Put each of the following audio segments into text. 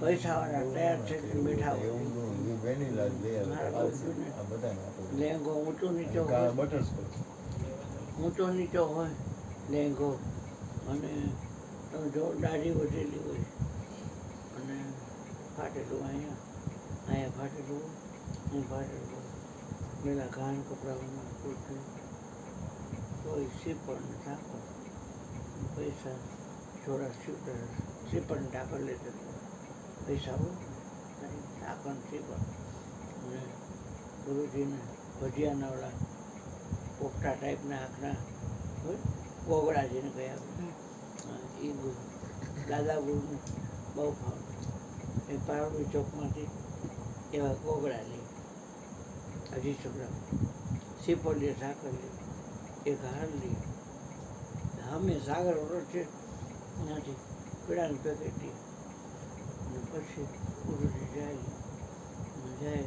પૈસાવાળા તૈયાર છે મીઠા લેંગો ઊંચો નીચો હોય લેંગો અને તમે જો દાઢી વધેલી હોય અને ફાટેલું અહીંયા ફાટેલું અહીં ફાટેલું હોય પેલા ઘાણ કપડામાં કોઈ શ્રીફળ ને ઠાકર પૈસા છોરા શ્રીફળ ઠાકર લેતો પૈસા હોય ઠાકર શ્રીફળ અને ગુરુજીને ભજીયાના ઓલા પોપટા ટાઈપના આંખના હોય ગોગળાજીને ગયા એ દાદા ગુરુને બહુ ભાવ એ પારડી ચોકમાંથી એવા ગોગળા લે હજી છોકરા શ્રીફળ લે સાકર લે એક હાર લે અમે સાગર ઓળો છે ત્યાંથી પીડાનું પેકેટ લે અને પછી ગુરુજી જાય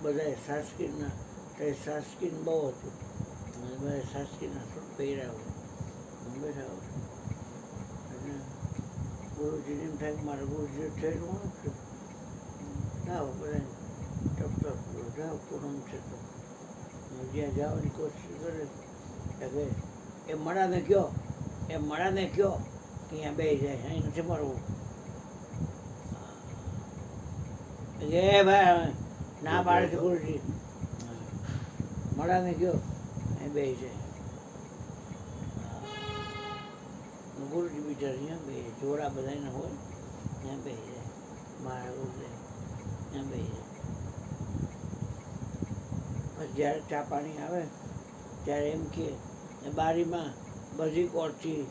બધાએ સાસકીના તે સાસકીન બહુ હતું અને બધા સાસકીના સૂટ પહેર્યા હોય બેઠા હોય અને ગુરુજીને એમ થાય કે મારે ગુરુજી થયેલું છે જાઓ બધા ટપ જાઓ પૂનમ છે તો જ્યાં જવાની કોશિશ કરે કે એ મળાને કહો કે અહીંયા બે જાય અહીં નથી મળવું એ ભાઈ ના પાડે છે ગુરુજી મળાને કહો અહીં બે જાય ગુરુજી બિચાર અહીંયા બે જોડા બધાને હોય ત્યાં બે જાય મારા ગુરુજી ત્યાં બે જાય પછી જ્યારે ચા પાણી આવે ત્યારે એમ કે બારીમાં બધી કોરથી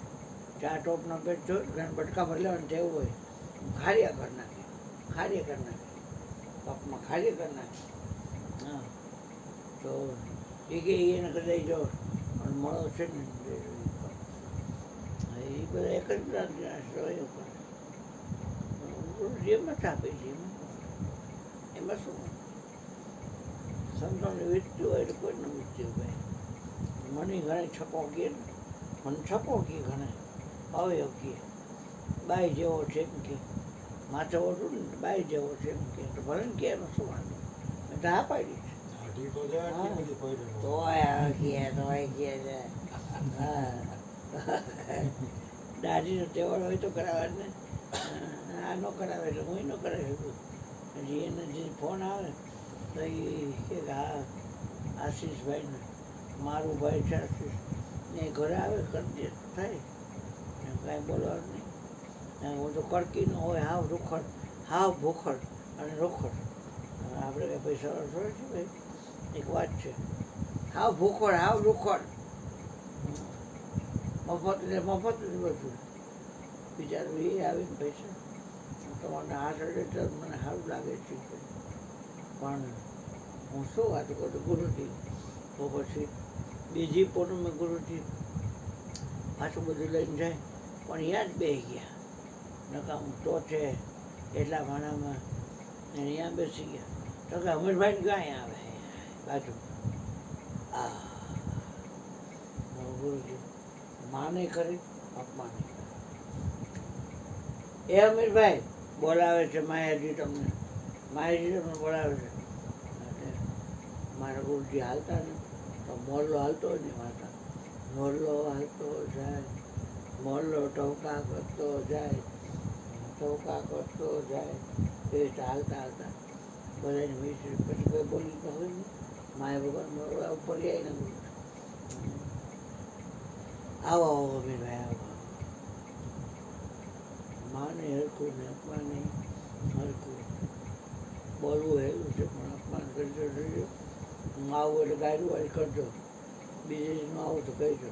ચા ટોપનો પેટ જો બટકા ભરી લેવાનું તેવું હોય ખારિયા કરી નાખે કપમાં ખારિયા કરી નાખે હા તો એ કે એને કદાચ જો મળો છે ને એ બધા એક જ ગુરુજી એમ જ આપે છે એમાં શું સંતોને વીતતું હોય એટલે કોઈને વીતતું ભાઈ મને ઘણે છપો કહે મને છપો કહે ઘણે હવે કહે બાઈ જેવો છે એમ કે માથે ઓઢું ને બાઈ જેવો છે એમ કે તો ભલે ને કે એમાં શું વાંધો મેં તો હા પાડી છે તો દાદીનો તહેવાર હોય તો કરાવે ને આ ન કરાવે એટલે હું ન કરાવી શકું હજી એને જે ફોન આવે તો એ કે હા આશીષભાઈને મારું ભાઈ છે આશીષ ને ઘરે આવે કરી દે થાય કાંઈ બોલવાનું નહીં હું તો કડકી ન હોય હાવ રૂખડ હાવ ભૂખડ અને રોખડ આપણે કંઈ પૈસા થોડા છે ભાઈ એક વાત છે હાવ ભૂખડ હાવ રૂખડ મફત ને મફત જ બધું બિચારું એ આવીને પૈસા તમારે હાથ અડે તો મને સારું લાગે છે પણ હું શું વાત કરું ગુરુજી તો પછી બીજી પૂનમે ગુરુજી પાછું બધું લઈને જાય પણ યાદ બેસી ગયા નકા હું તો છે એટલા ભાણામાં એને અહીંયા બેસી ગયા તો કે અમીરભાઈ ક્યાં આવે બાજુ ગુરુજી માને કરી અપમાન એ અમીરભાઈ બોલાવે છે માયાજી તમને બોલાવે છે મારા ગુરુજી હાલતા ને તો મોરલો હાલતો જ નહીં માતા મોરલો હાલતો જાય મોરલો ટવકા કરતો જાય એ રીતે હાલતા બધાને પછી કોઈ બોલી તો હોય ને માયા ભગવાન મોરલા ઉપર જાય ને આવો અમીરભાઈ આવો માને હરખું ને અપમાન નહીં હરખું બોલવું હેલું છે પણ અપમાન કરજો જોજો હું આવું એટલે ગાયરું વાળી કરજો બીજે દી ન આવું તો કહેજો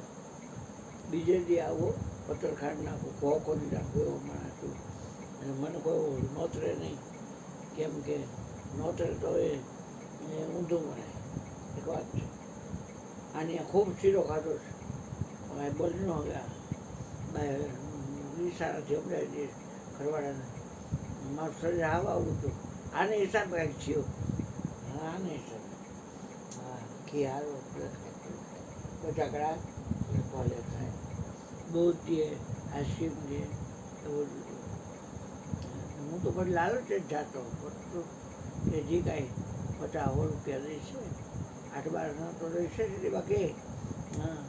બીજે દી આવો પત્રખાંડ નાખું ખોખોદી નાખું એવો માણસ છું અને મને કોઈ નોતરે નહીં કેમ કે નોતરે તો એ ઊંધું મળે એક વાત છે આની ખૂબ શીરો ખાધો છે હવે બોલી ન ગયા બાય સારાથી અમદાવાદ જઈએ ઘરવાળાને મારું શરીર આવા આવું હતું આને હિસાબ કાંઈક થયો હા આને હિસાબે હા ઘી હારો બટાકડા ભલે થાય દૂધ દે આઈસ્ક્રીમ દે એવું બધું તો પછી લાલચ જ જાતો વસ્તુ કે જે કાંઈ 50 રૂપિયા રહેશે 8-12 તો રહેશે જ નહીં. બાકી હા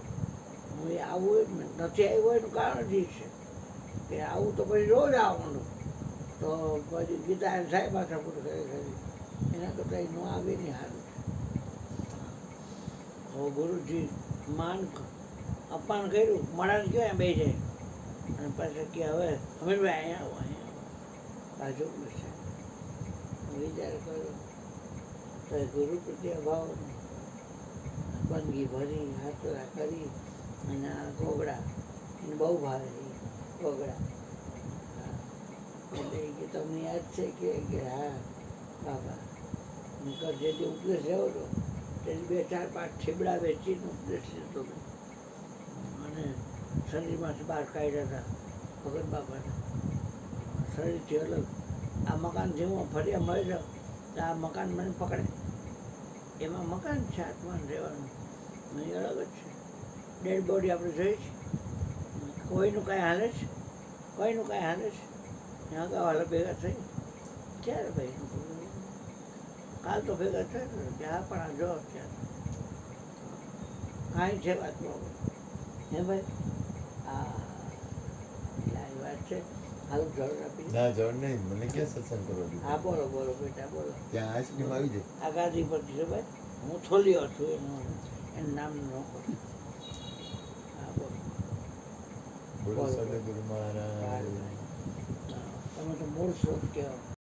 હું એ આવું જ નથી આવ્યું એનું કારણ જ ઈ છે કે આવું તો પછી રોજ આવવાનું. તો પછી ગીતા સાહેબ માથા પૂરું કરી એના કરતાં એ ન આવે નહીં સારું છે. હવે ગુરુજી માન અપમાન કર્યું માણસ કહેવાય બે જાય અને પાછા કે હવે હમીરભાઈ અહીંયા આવો પાછું બેસે વિચાર કર્યો તો ગુરુ પ્રત્યે ભાવ બંદગી ભરી હાથોડા કરી અને આ ઘોઘડા એને બહુ ભાવે એ ઘોઘડા. એટલે કે તમને યાદ છે કે હા બાબા નકર જે ઉપદેશ રહ્યો હતો તે 2-4-5 ઠેબડા વેચીને ઉપદેશ લીધો હતો અને શરીરમાંથી બહાર કાઢ્યા હતા ભગત બાપાને શરીરથી અલગ. આ મકાનથી હું ફર્યા મળી જાઉં તો આ મકાન મને પકડે એમાં મકાન છે આત્માને રહેવાનું નહીં અલગ જ છે. ડેડ બોડી આપણે જોઈ છે કોઈનું કાંઈ હાલે છે કોઈનું કાંઈ હાલે છે અગાઉ ભેગા થઈ ક્યારે ભાઈ કાલ તો ભેગા થાય ને કે હા પણ આ જો ક્યારે કાંઈ છે વાતમાં હે ભાઈ આ આવી વાત છે. હાલ જળ આપી ના જળ નહીં મને ક્યાં સત્સંગ કરો હા બોલો બોલો બેટા બોલો. ત્યાં આઈસ્ક્રીમ આવી જાય આ ગાદી પર છે ભાઈ હું થોલીઓ છું એનું નામ ન કહું. હા બોલો બોલો સદગુરુ મહારાજ. તમે તો મૂળ સ્રોત કહેવાય.